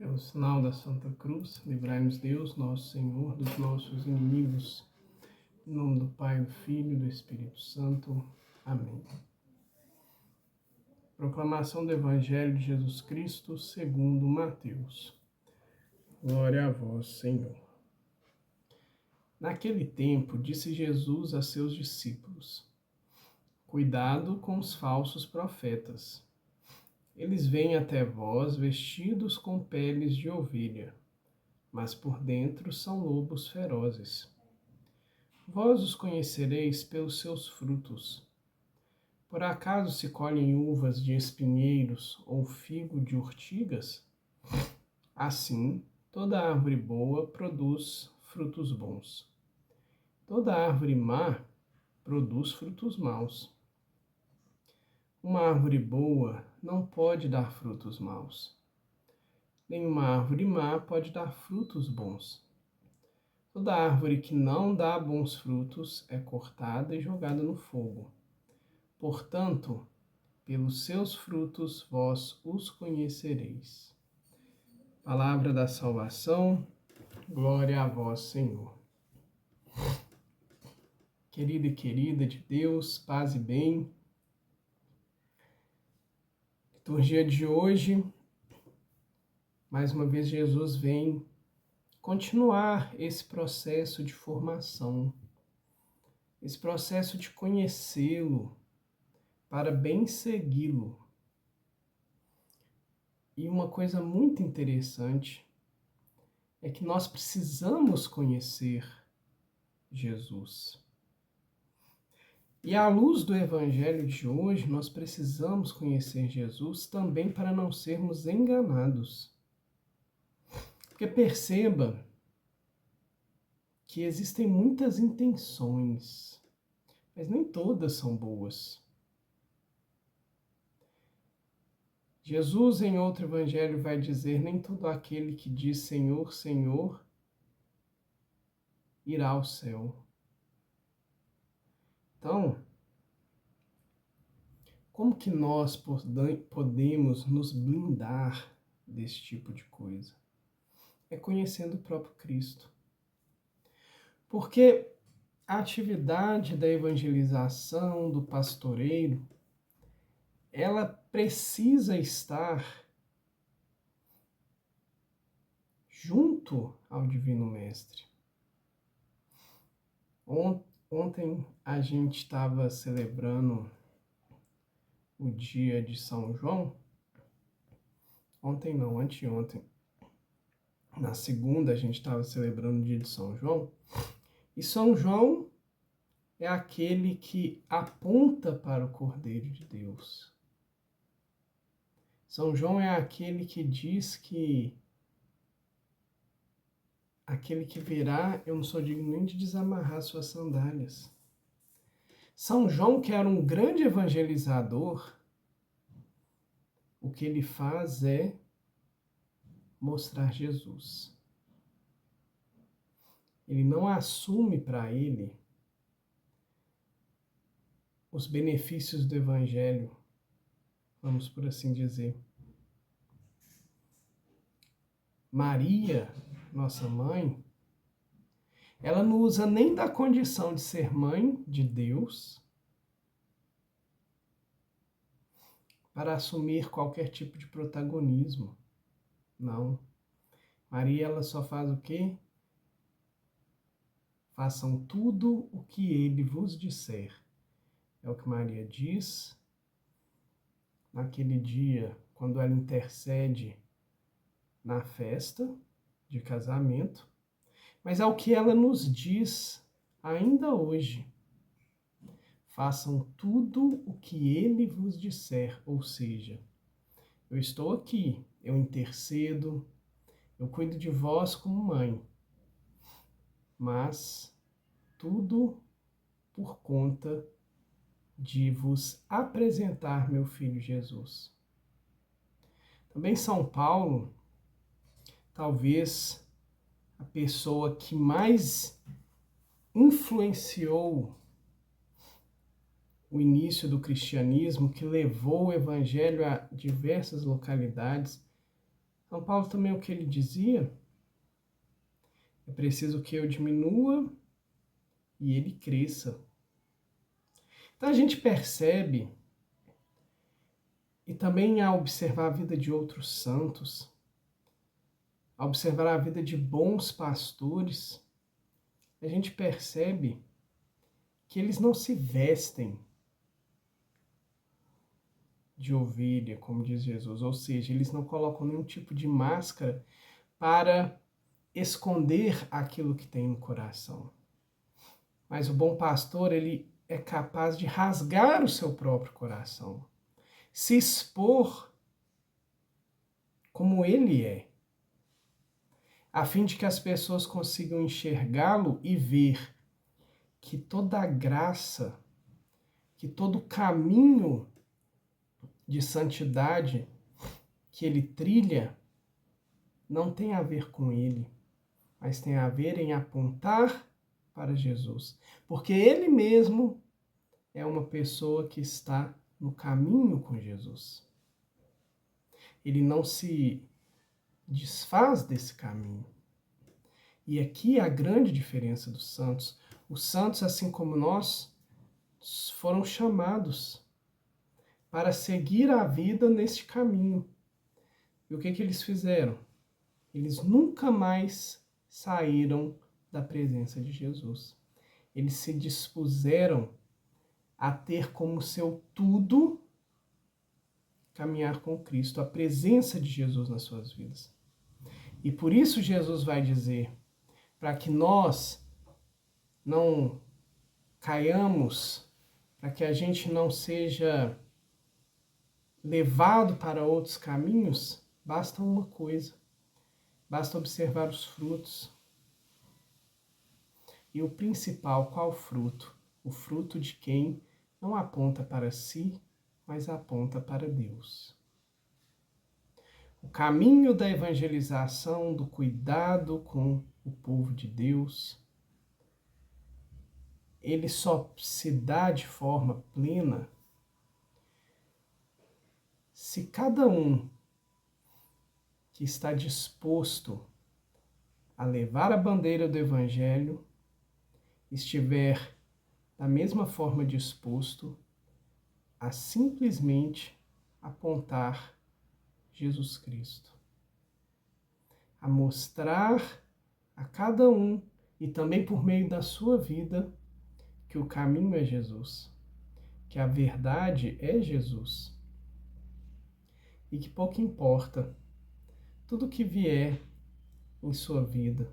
Pelo sinal da Santa Cruz, livrai-nos Deus, nosso Senhor, dos nossos inimigos. Em nome do Pai, do Filho e do Espírito Santo. Amém. Proclamação do Evangelho de Jesus Cristo segundo Mateus. Glória a vós, Senhor. Naquele tempo, disse Jesus a seus discípulos: Cuidado com os falsos profetas. Eles vêm até vós vestidos com peles de ovelha, mas por dentro são lobos ferozes. Vós os conhecereis pelos seus frutos. Por acaso se colhem uvas de espinheiros ou figo de urtigas? Assim, toda árvore boa produz frutos bons. Toda árvore má produz frutos maus. Uma árvore boa não pode dar frutos maus. Nenhuma árvore má pode dar frutos bons. Toda árvore que não dá bons frutos é cortada e jogada no fogo. Portanto, pelos seus frutos vós os conhecereis. Palavra da salvação, glória a vós, Senhor. Querida e querida de Deus, paz e bem. Liturgia de hoje, mais uma vez Jesus vem continuar esse processo de formação, esse processo de conhecê-lo, para bem segui-lo. E uma coisa muito interessante é que nós precisamos conhecer Jesus. E à luz do Evangelho de hoje, nós precisamos conhecer Jesus também para não sermos enganados. Porque perceba que existem muitas intenções, mas nem todas são boas. Jesus, em outro evangelho, vai dizer: nem todo aquele que diz Senhor, Senhor, irá ao céu. Então, como que nós podemos nos blindar desse tipo de coisa? É conhecendo o próprio Cristo. Porque a atividade da evangelização, do pastoreiro, ela precisa estar junto ao Divino Mestre. Ontem a gente estava celebrando o dia de São João. Ontem não, anteontem. Na segunda a gente estava celebrando o dia de São João. E São João é aquele que aponta para o Cordeiro de Deus. São João é aquele que diz que aquele que virá, eu não sou digno nem de desamarrar suas sandálias. São João, que era um grande evangelizador, o que ele faz é mostrar Jesus. Ele não assume para ele os benefícios do Evangelho, vamos por assim dizer. Maria, nossa mãe, ela não usa nem da condição de ser mãe de Deus para assumir qualquer tipo de protagonismo. Não. Maria, ela só faz o quê? Façam tudo o que ele vos disser. É o que Maria diz naquele dia, quando ela intercede na festa de casamento, mas é o que ela nos diz ainda hoje. Façam tudo o que ele vos disser, ou seja, eu estou aqui, eu intercedo, eu cuido de vós como mãe, mas tudo por conta de vos apresentar meu filho Jesus. Também São Paulo, talvez a pessoa que mais influenciou o início do cristianismo, que levou o evangelho a diversas localidades, São Paulo também o que ele dizia, é preciso que eu diminua e ele cresça. Então a gente percebe, e também ao observar a vida de outros santos, ao observar a vida de bons pastores, a gente percebe que eles não se vestem de ovelha, como diz Jesus, ou seja, eles não colocam nenhum tipo de máscara para esconder aquilo que tem no coração. Mas o bom pastor, ele é capaz de rasgar o seu próprio coração, se expor como ele é, a fim de que as pessoas consigam enxergá-lo e ver que toda a graça, que todo o caminho de santidade que ele trilha não tem a ver com ele, mas tem a ver em apontar para Jesus. Porque ele mesmo é uma pessoa que está no caminho com Jesus. Ele não se desfaz desse caminho. E aqui é a grande diferença dos santos. Os santos, assim como nós, foram chamados para seguir a vida neste caminho. E o que eles fizeram? Eles nunca mais saíram da presença de Jesus. Eles se dispuseram a ter como seu tudo caminhar com Cristo, a presença de Jesus nas suas vidas. E por isso Jesus vai dizer, para que nós não caiamos, para que a gente não seja levado para outros caminhos, basta uma coisa, basta observar os frutos. E o principal, qual fruto? O fruto de quem não aponta para si, mas aponta para Deus. O caminho da evangelização, do cuidado com o povo de Deus, ele só se dá de forma plena se cada um que está disposto a levar a bandeira do Evangelho estiver da mesma forma disposto a simplesmente apontar Jesus Cristo, a mostrar a cada um e também por meio da sua vida que o caminho é Jesus, que a verdade é Jesus e que pouco importa tudo que vier em sua vida.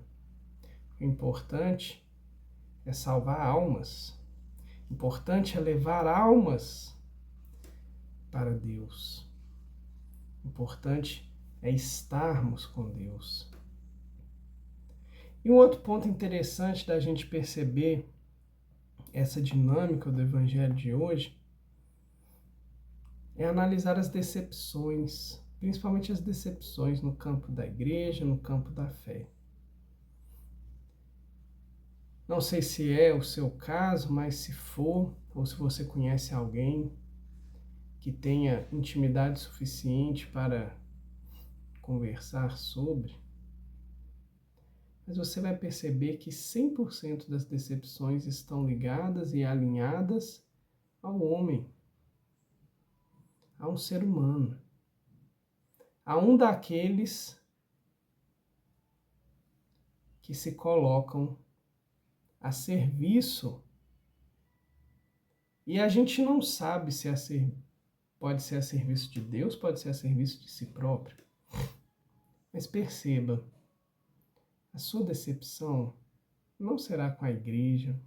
O importante é salvar almas. O importante é levar almas para Deus. O importante é estarmos com Deus. E um outro ponto interessante da gente perceber essa dinâmica do Evangelho de hoje é analisar as decepções, principalmente as decepções no campo da igreja, no campo da fé. Não sei se é o seu caso, mas se for, ou se você conhece alguém que tenha intimidade suficiente para conversar sobre, mas você vai perceber que 100% das decepções estão ligadas e alinhadas ao homem, a um ser humano, a um daqueles que se colocam a serviço, e a gente não sabe se pode ser a serviço de Deus, pode ser a serviço de si próprio. Mas perceba, a sua decepção não será com a igreja,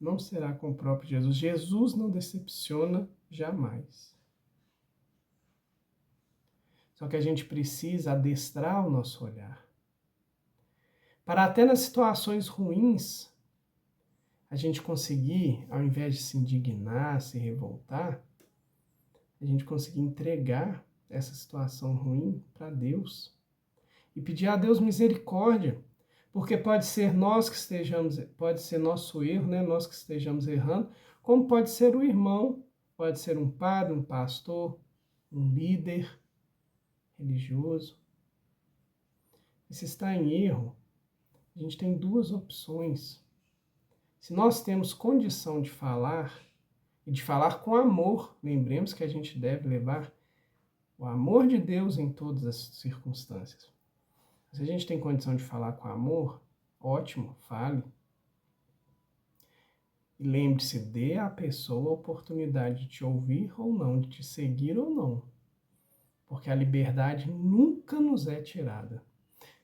não será com o próprio Jesus. Jesus não decepciona jamais. Só que a gente precisa adestrar o nosso olhar, para até nas situações ruins, a gente conseguir, ao invés de se indignar, se revoltar, a gente conseguir entregar essa situação ruim para Deus e pedir a Deus misericórdia, porque pode ser nós que estejamos, pode ser nosso erro, né? Nós que estejamos errando, como pode ser o irmão, pode ser um padre, um pastor, um líder religioso. E se está em erro, a gente tem duas opções. Se nós temos condição de falar, e de falar com amor, lembremos que a gente deve levar o amor de Deus em todas as circunstâncias. Se a gente tem condição de falar com amor, ótimo, fale. E lembre-se, dê à pessoa a oportunidade de te ouvir ou não, de te seguir ou não. Porque a liberdade nunca nos é tirada.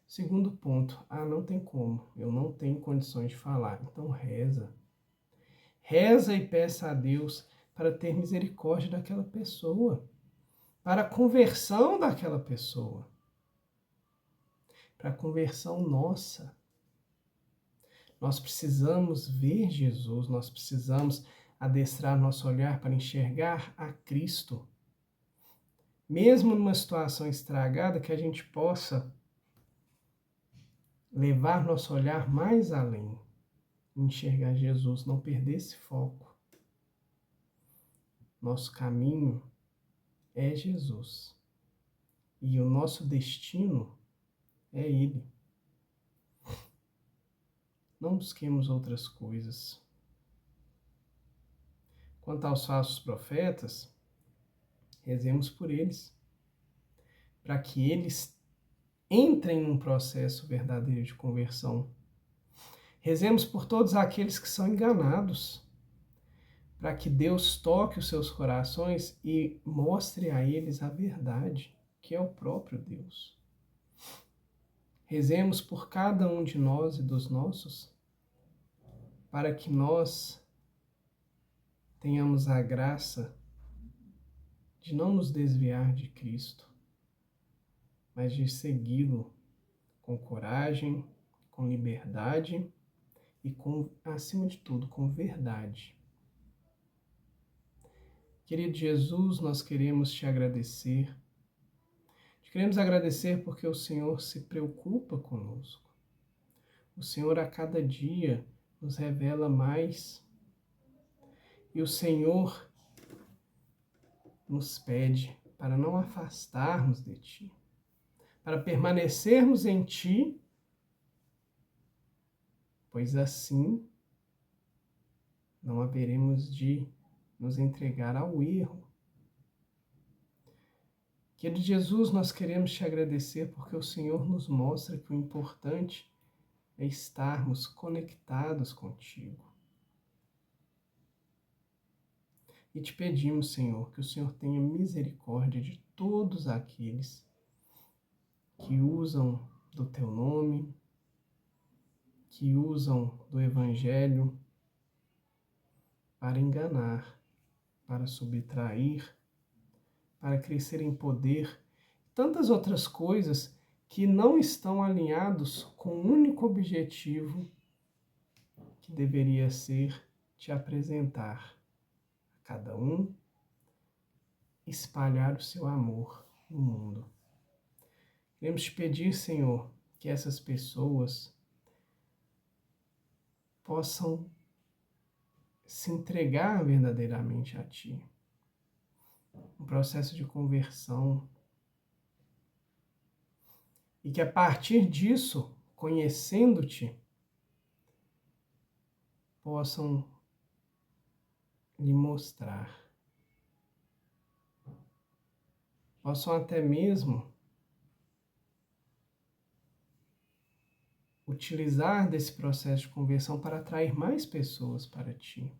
Segundo ponto, não tem como, eu não tenho condições de falar. Então reza. Reza e peça a Deus para ter misericórdia daquela pessoa, para a conversão daquela pessoa, para a conversão nossa. Nós precisamos ver Jesus, nós precisamos adestrar nosso olhar para enxergar a Cristo. Mesmo numa situação estragada, que a gente possa levar nosso olhar mais além, enxergar Jesus, não perder esse foco. Nosso caminho é Jesus e o nosso destino é Ele. Não busquemos outras coisas. Quanto aos falsos profetas, rezemos por eles, para que eles entrem num processo verdadeiro de conversão. Rezemos por todos aqueles que são enganados, para que Deus toque os seus corações e mostre a eles a verdade, que é o próprio Deus. Rezemos por cada um de nós e dos nossos, para que nós tenhamos a graça de não nos desviar de Cristo, mas de segui-lo com coragem, com liberdade e acima de tudo, com verdade. Querido Jesus, nós queremos te agradecer. Queremos agradecer porque o Senhor se preocupa conosco. O Senhor a cada dia nos revela mais. E o Senhor nos pede para não afastarmos de Ti, para permanecermos em Ti, pois assim não haveremos de nos entregar ao erro. Querido Jesus, nós queremos te agradecer porque o Senhor nos mostra que o importante é estarmos conectados contigo. E te pedimos, Senhor, que o Senhor tenha misericórdia de todos aqueles que usam do Teu nome, que usam do Evangelho para enganar, para subtrair, para crescer em poder, tantas outras coisas que não estão alinhados com o único objetivo que deveria ser te apresentar a cada um, espalhar o seu amor no mundo. Queremos te pedir, Senhor, que essas pessoas possam se entregar verdadeiramente a Ti. Um processo de conversão. E que a partir disso, conhecendo-Te, possam lhe mostrar. Possam até mesmo utilizar desse processo de conversão para atrair mais pessoas para Ti.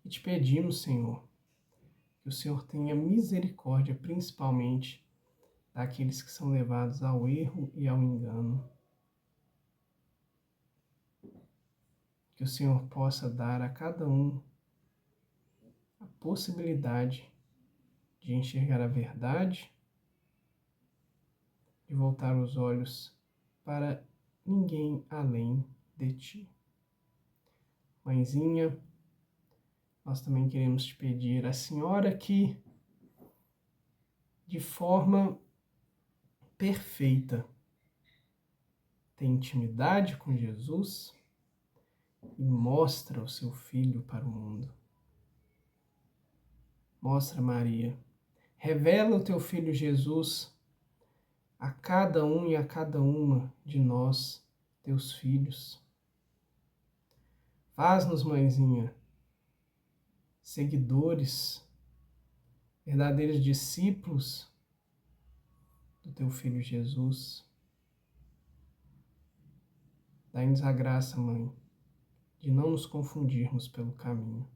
E te pedimos, Senhor, que o Senhor tenha misericórdia, principalmente daqueles que são levados ao erro e ao engano. Que o Senhor possa dar a cada um a possibilidade de enxergar a verdade, de voltar os olhos para ninguém além de Ti. Mãezinha, nós também queremos te pedir, a senhora que, de forma perfeita, tem intimidade com Jesus e mostra o seu Filho para o mundo. Mostra, Maria, revela o teu Filho Jesus a cada um e a cada uma de nós, teus filhos. Faz-nos, mãezinha, seguidores, verdadeiros discípulos do teu Filho Jesus. Dai-nos a graça, Mãe, de não nos confundirmos pelo caminho,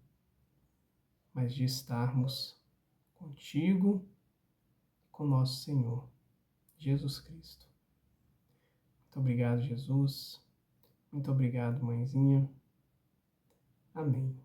mas de estarmos contigo, com nosso Senhor, Jesus Cristo. Muito obrigado, Jesus. Muito obrigado, Mãezinha. Amém.